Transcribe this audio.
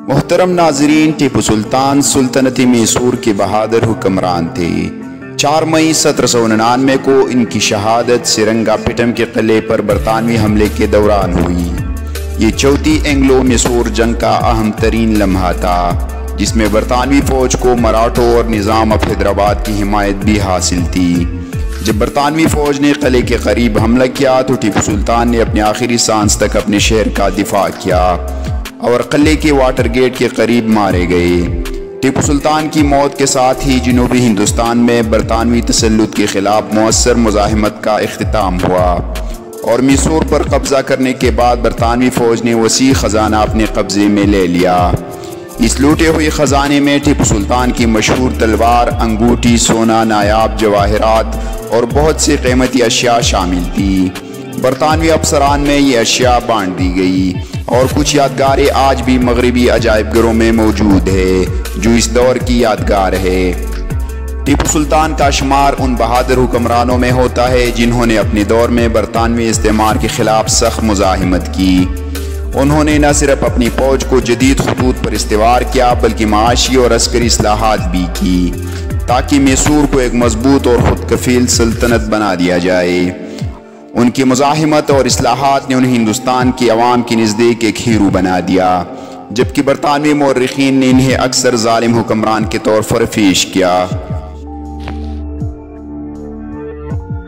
محترم ناظرین، ٹیپو سلطان سلطنت میسور کے بہادر حکمران تھے۔ 4 مئی 1799 کو ان کی شہادت سرنگا پٹم کے قلعے پر برطانوی حملے کے دوران ہوئی۔ یہ چوتھی اینگلو میسور جنگ کا اہم ترین لمحہ تھا، جس میں برطانوی فوج کو مراٹھوں اور نظام آف حیدرآباد کی حمایت بھی حاصل تھی۔ جب برطانوی فوج نے قلعے کے قریب حملہ کیا تو ٹیپو سلطان نے اپنے آخری سانس تک اپنے شہر کا دفاع کیا اور قلعے کے واٹر گیٹ کے قریب مارے گئے۔ ٹیپو سلطان کی موت کے ساتھ ہی جنوبی ہندوستان میں برطانوی تسلط کے خلاف مؤثر مزاحمت کا اختتام ہوا، اور میسور پر قبضہ کرنے کے بعد برطانوی فوج نے وسیع خزانہ اپنے قبضے میں لے لیا۔ اس لوٹے ہوئے خزانے میں ٹیپو سلطان کی مشہور تلوار، انگوٹھی، سونا، نایاب جواہرات اور بہت سے قیمتی اشیاء شامل تھی۔ برطانوی افسران میں یہ اشیاء بانٹ دی گئی، اور کچھ یادگاریں آج بھی مغربی عجائب گھروں میں موجود ہے جو اس دور کی یادگار ہے۔ ٹیپو سلطان کا شمار ان بہادر حکمرانوں میں ہوتا ہے جنہوں نے اپنے دور میں برطانوی استعمار کے خلاف سخت مزاحمت کی۔ انہوں نے نہ صرف اپنی فوج کو جدید خطوط پر استوار کیا بلکہ معاشی اور عسکری اصلاحات بھی کی تاکہ میسور کو ایک مضبوط اور خود کفیل سلطنت بنا دیا جائے۔ ان کی مزاحمت اور اصلاحات نے انہیں ہندوستان کی عوام کے نزدیک ایک ہیرو بنا دیا، جبکہ برطانوی مورخین نے انہیں اکثر ظالم حکمران کے طور پر پیش کیا۔